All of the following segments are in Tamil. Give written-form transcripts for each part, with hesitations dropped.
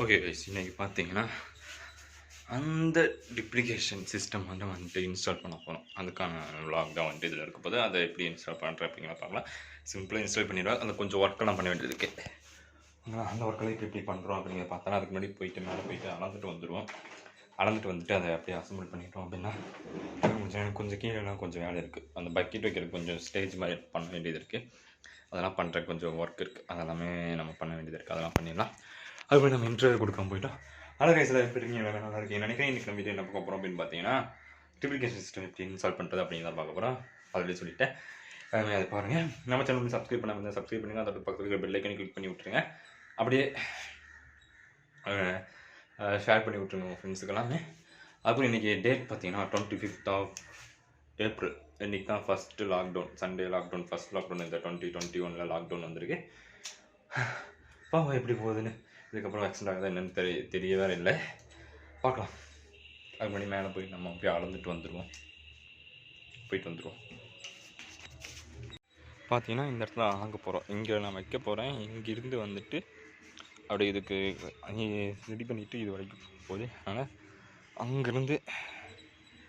ஓகே கைஸ், இன்றைக்கி பார்த்தீங்கன்னா அந்த டிப்ளிகேஷன் சிஸ்டம் வந்துட்டு இன்ஸ்டால் பண்ண போகிறோம். அதுக்கான விளாக் தான் வந்துட்டு இதில் இருக்க போது. அதை எப்படி இன்ஸ்டால் பண்ணுறேன் அப்படிங்கிற பார்க்கலாம். சிம்பிளாக இன்ஸ்டால் பண்ணிடுவோம். அந்த கொஞ்சம் ஒர்க்கெல்லாம் பண்ண வேண்டியது இருக்குது. அந்த ஒர்க்கெல்லாம் இப்போ எப்படி பண்ணுறோம் அப்படிங்கிறத பார்த்தா அதுக்கு முன்னாடி போயிட்டு மேலே போயிட்டு அளந்துட்டு வந்துடுவோம். அளந்துட்டு வந்துட்டு அதை அப்படியே அசம்பிள் பண்ணிட்டோம் அப்படின்னா கொஞ்சம் கீழேலாம் கொஞ்சம் வேலை இருக்குது. அந்த பக்கெட் வைக்கிறதுக்கு கொஞ்சம் ஸ்டேஜ் மாதிரி பண்ண வேண்டியது இருக்குது. அதெல்லாம் பண்ணுறதுக்கு கொஞ்சம் ஒர்க் இருக்குது. அதெல்லாமே நம்ம பண்ண வேண்டியது இருக்குது. அதெல்லாம் பண்ணிடலாம். அதுபோய் நம்ம இன்டர்வியூ கொடுக்காம போயிட்டோம். கைஸில் எப்படி இருக்கீங்க? நல்லா இருக்கீங்க நினைக்கிறேன். இன்றைக்கி நம்ம வீடியோ என்ன பார்க்க போகிறோம் அப்படின்னு பார்த்தீங்கன்னா, டிப்ளிகேஷன் சிஸ்டம் எப்படி இன்ஸ்டால் பண்ணுறது அப்படிங்கிறத பார்க்க போகிறோம். ஆல்ரெடி சொல்லிட்டேன். அதை பாருங்கள். நம்ம சேனல் சப்ஸ்கிரைப் பண்ணாமல் சப்ஸ்கிரைப் பண்ணுங்கள். அதோட பக்கத்துக்கு பெல் ஐக்கனை கிளிக் பண்ணி விட்டுருங்க. அப்படியே ஷேர் பண்ணி விட்டுருங்க உங்கள் ஃப்ரெண்ட்ஸுக்கெல்லாமே. அப்புறம் இன்றைக்கி டேட் பார்த்தீங்கன்னா 25th April. இன்றைக்கி தான் first lockdown, Sunday lockdown, first lockdown. இந்த 2021 லாக்டவுன் வந்திருக்கு. பாவம் எப்படி போகுதுன்னு. இதுக்கப்புறம் ஆக்சிடென்ட் ஆகுதா என்னென்னு தெரியவே இல்லை. பார்க்கலாம். அது மணி மேலே போய் நம்ம அப்படியே அளந்துட்டு வந்துடுவோம். போயிட்டு வந்துடுவோம். பார்த்தீங்கன்னா இந்த இடத்துல ஆக போகிறோம். இங்கே நான் வைக்க போகிறேன். இங்கிருந்து வந்துட்டு அப்படியே இதுக்கு ரெடி பண்ணிவிட்டு இது வரைக்கும் போகுது. அதனால் அங்கேருந்து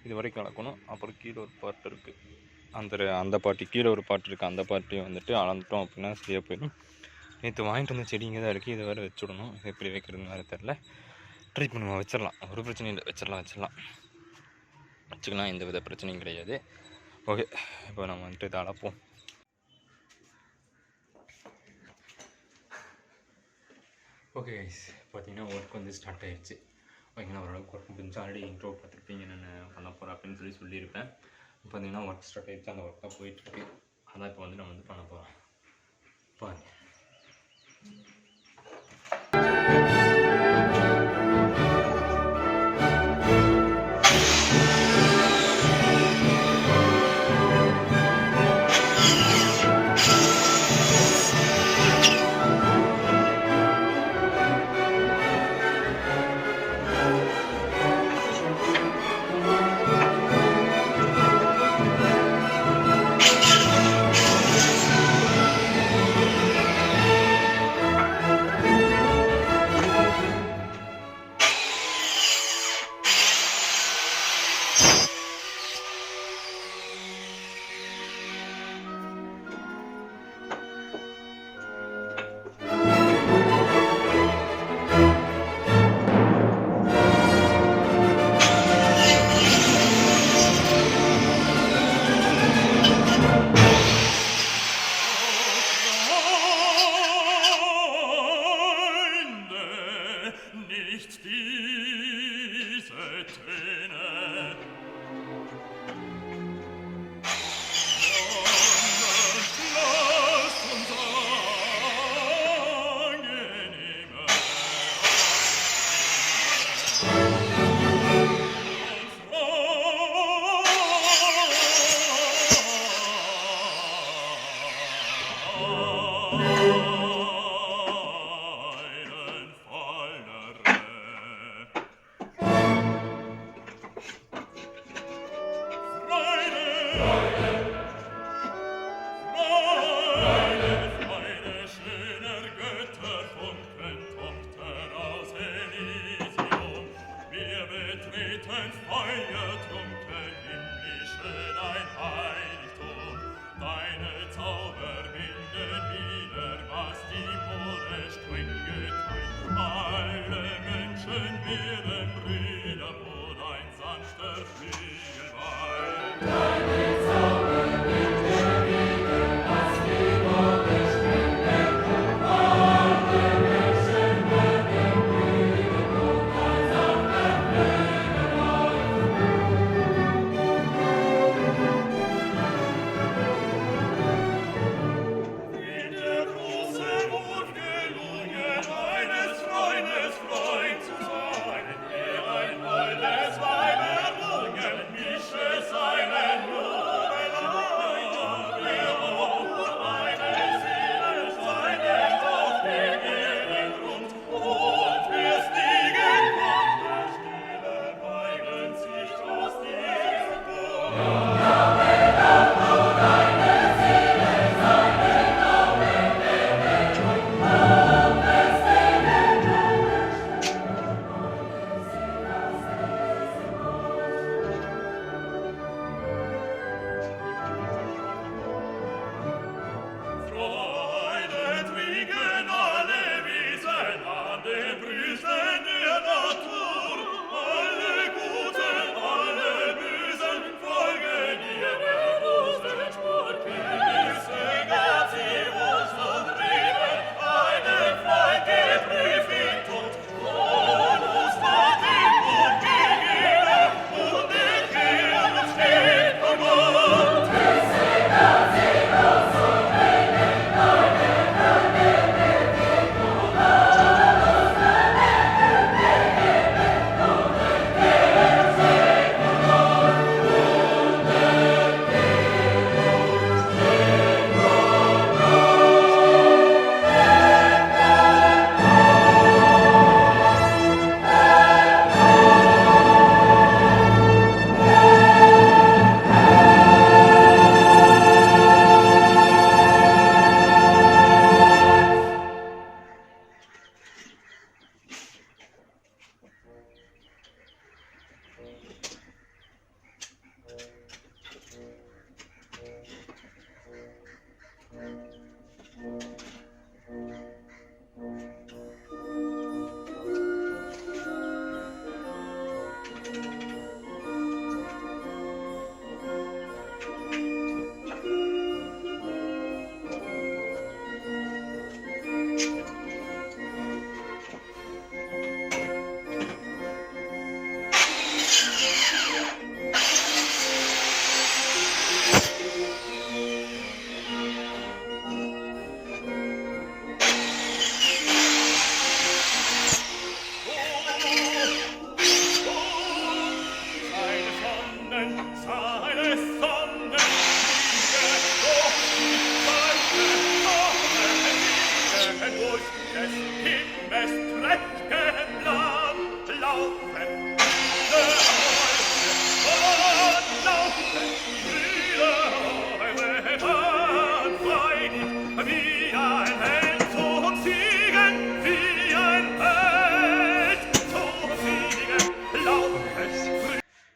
இது வரைக்கும் அளக்கணும். அப்புறம் கீழே ஒரு பாட்டு இருக்குது. அந்த பாட்டு கீழே ஒரு பாட்டு இருக்குது. அந்த பாட்டையும் வந்துட்டு அளந்துட்டோம் அப்படின்னா சரியாக போயிடும். நேற்று வாங்கிட்டு வந்த செடி இங்கே தான் இருக்குது. இதை வேறு வச்சுடணும். எப்படி வைக்கிறதுன்னு வேறு தெரில. ட்ரை பண்ணுவோம். வச்சிடலாம். ஒரு பிரச்சனையும் இல்லை. வச்சிடலாம். வச்சுக்கலாம். எந்த வித பிரச்சனையும் கிடையாது. ஓகே, இப்போ நம்ம வந்துட்டு இதை அளப்போம். ஓகே கைஸ், பார்த்தீங்கன்னா ஒர்க் வந்து ஸ்டார்ட் ஆகிடுச்சு. ஓகேங்களா, ஓரளவுக்கு ஒர்க் முடிஞ்சு. ஆல்ரெடி இன்ட்ரோ பார்த்துருப்பீங்க. நான் பண்ண போகிறேன் அப்படின்னு சொல்லியிருப்பேன். பார்த்தீங்கன்னா ஒர்க் ஸ்டார்ட் ஆகிடுச்சு. அந்த ஒர்க் தான் போயிட்டுருக்கு. அதான் இப்போ வந்து நம்ம வந்து பண்ண போகிறோம். பாருங்கள்.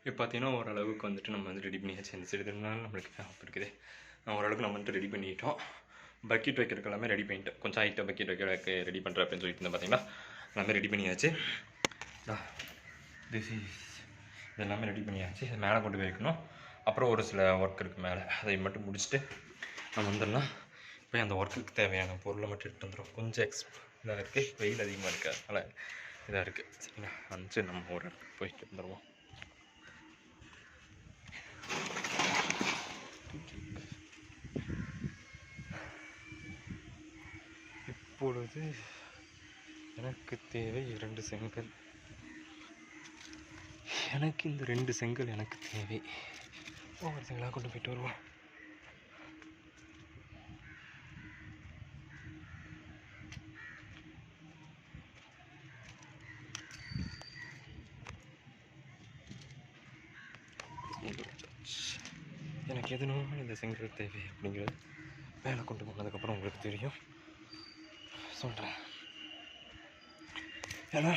இப்போ பார்த்தீங்கன்னா ஓரளவுக்கு வந்துட்டு நம்ம வந்து ரெடி பண்ணியாச்சு. இந்த சைடு திரும்பினாலும் நம்மளுக்கு இருக்குது. ஓரளவுக்கு நம்ம வந்துட்டு ரெடி பண்ணிட்டோம். பக்கெட் வைக்கிறதுக்கு எல்லாமே ரெடி பண்ணிட்டோம். கொஞ்சம் ஹைட்டாக பக்கெட் வைக்க ரெடி பண்ணுறேன் அப்படின்னு சொல்லிட்டு இருந்தேன். பார்த்தீங்கன்னா எல்லாமே ரெடி பண்ணியாச்சு. இது எல்லாமே ரெடி பண்ணியாச்சு. இது மேலே கொண்டு போய் வைக்கணும். அப்புறம் ஒரு சில ஒர்க் இருக்குது மேலே, அதை மட்டும் முடிச்சுட்டு நம்ம வந்துடலாம். இப்போ அந்த ஒர்க்குக்கு தேவையான பொருளை மட்டும் எடுத்து வந்துடும். கொஞ்சம் இதாக இருக்குது, வெயில் அதிகமாக இருக்குது, அதனால் இதாக இருக்குது. சரிங்களா, வந்து நம்ம ஒரு இடத்துக்கு போயிட்டு வந்துடுவோம். இப்பொழுது எனக்கு தேவை 2 செங்கல். எனக்கு இந்த 2 செங்கல் எனக்கு தேவை. ஒவ்வொரு செங்கலாக கொண்டு போயிட்டு வருவோம். எனக்கு எதுனாலும் இந்த செங்கல் தேவை அப்படிங்கிறது மேலே கொண்டு போனதுக்கப்புறம் உங்களுக்கு தெரியும், சொல்கிறேன். ஏன்னா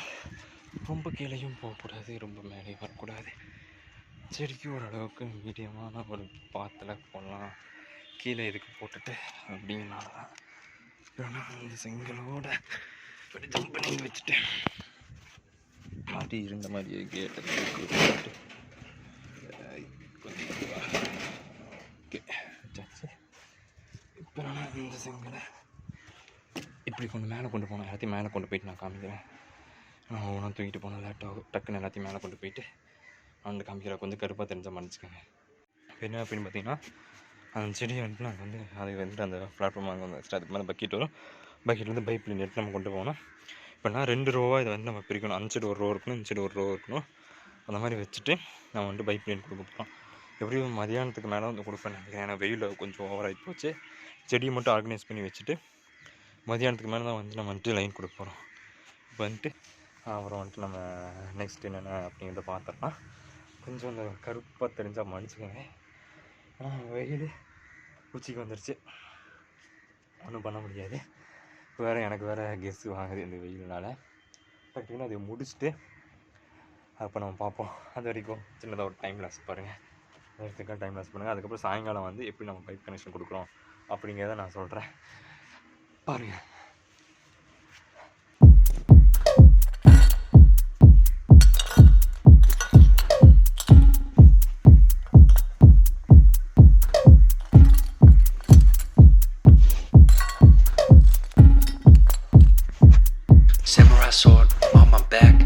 ரொம்ப கீழேயும் போகக்கூடாது, ரொம்ப மேலேயும் வரக்கூடாது. செடிக்கு ஓரளவுக்கு மீடியமான ஒரு பாத்தில் போடலாம். கீழே இதுக்கு போட்டுட்டு அப்படின்னால தான். ஏன்னா இந்த செங்கலோட இப்படி ஜம்ப் பண்ணி வச்சுட்டு மாட்டி இருந்த மாதிரியே கேட்டு போட்டு இப்போ நான் இந்த செங்கலை இப்படி கொண்டு மேலே கொண்டு போனேன். எல்லாத்தையும் மேலே கொண்டு போயிட்டு நான் காமிக்கிறேன். நான் ஒவ்வொன்றா தூக்கிட்டு போனேன். லேட்டாக டக்குன்னு எல்லாத்தையும் மேலே கொண்டு போயிட்டு நான் வந்து காமிக்கிறேன். கொஞ்சம் கருப்பாக தெரிஞ்ச மன்னிச்சுக்கோங்க. என்ன அப்படின்னு பார்த்தீங்கன்னா, அந்த செடியை வந்துட்டு நாங்கள் வந்து அதை வந்துட்டு அந்த பிளாட்ஃபார்ம் அங்கே வந்து அதுக்கு மேலே பக்கெட் வரும். பக்கெட் வந்து பைப் லைன் எடுத்து நம்ம கொண்டு போகணும். இப்போ நான் 2 ரோவாக இதை வந்து நம்ம பிரிக்கணும். அந்த சைடு ஒரு ரோ இருக்கணும், இந்த சைடு ஒரு ரோ இருக்கணும். அந்த மாதிரி வச்சுட்டு நம்ம வந்துட்டு பைப் லைன் கொடுக்க போகிறோம். எப்படியும் மதியானத்துக்கு மேலே வந்து கொடுப்பேன் நினைக்கிறேன். ஏன்னா வெயில் கொஞ்சம் ஓவராகி போச்சு. செடியை மட்டும் ஆர்கனைஸ் பண்ணி வச்சுட்டு மதியானத்துக்கு மேலே தான் வந்து நம்ம வந்துட்டு லைன் கொடுக்க போகிறோம். இப்போ வந்துட்டு அப்புறம் வந்துட்டு நம்ம நெக்ஸ்ட் என்னென்ன அப்படிங்கிறத பார்த்துடலாம். கொஞ்சம் அந்த கருப்பாக தெரிஞ்சால் மன்னிச்சுக்கோங்க. ஆனால் வெயில் உச்சிக்கு வந்துடுச்சு, ஒன்றும் பண்ண முடியாது. வேறு எனக்கு வேறு கெஸ்ஸு வாங்குது இந்த வெயில்னால். பார்த்தீங்கன்னா அதை முடிச்சுட்டு அப்போ நம்ம பார்ப்போம். அது வரைக்கும் சின்னதாக ஒரு டைம் லாஸ் பாருங்கள், நேரத்துக்காக டைம் லாஸ் பண்ணுங்கள். அதுக்கப்புறம் சாயங்காலம் வந்து எப்படி நம்ம பைப் கனெக்ஷன் கொடுக்குறோம் அப்படிங்கிறத நான் சொல்கிறேன், பாருங்கள். Samurai sword on my back.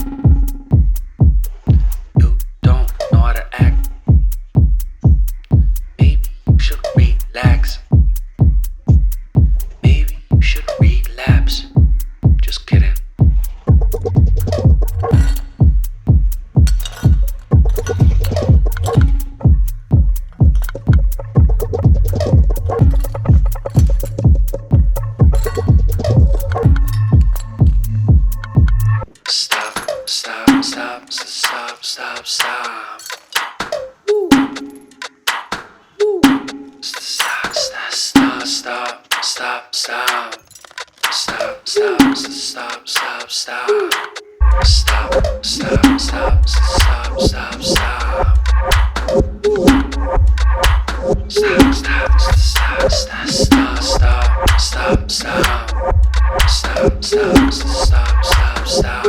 You don't know how to act. Maybe you should relax. Maybe you should relapse. Just kidding. Stop, stop, stop, stop, stop, stop. Woo. Woo. Stop, stop, stop, stop, stop, stop. Stop, stop, stop, stop, stop. Stop, stop, stop, stop, stop, stop. Woo. Stop, stop, stop, stop, stop, stop, stop, stop. Stop, stop, stop, stop, stop.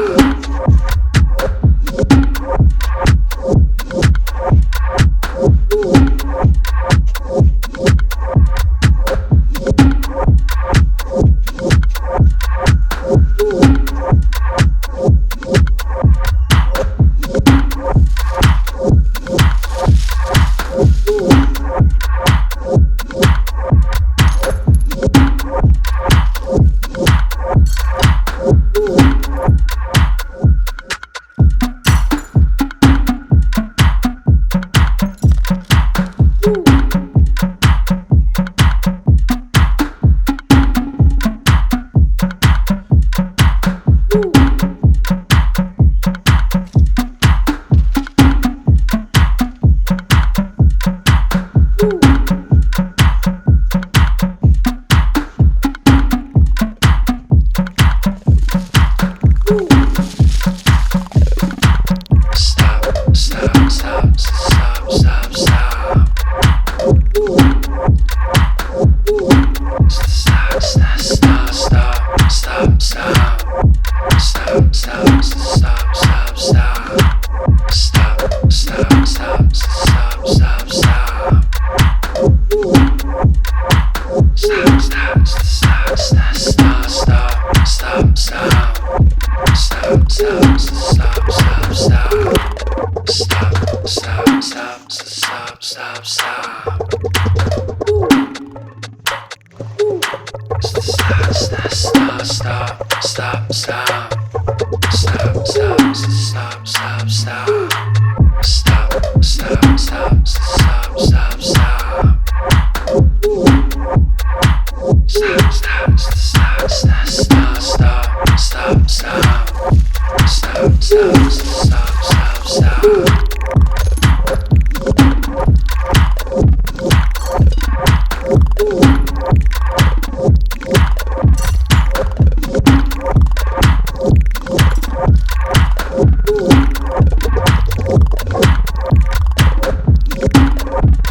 Stop.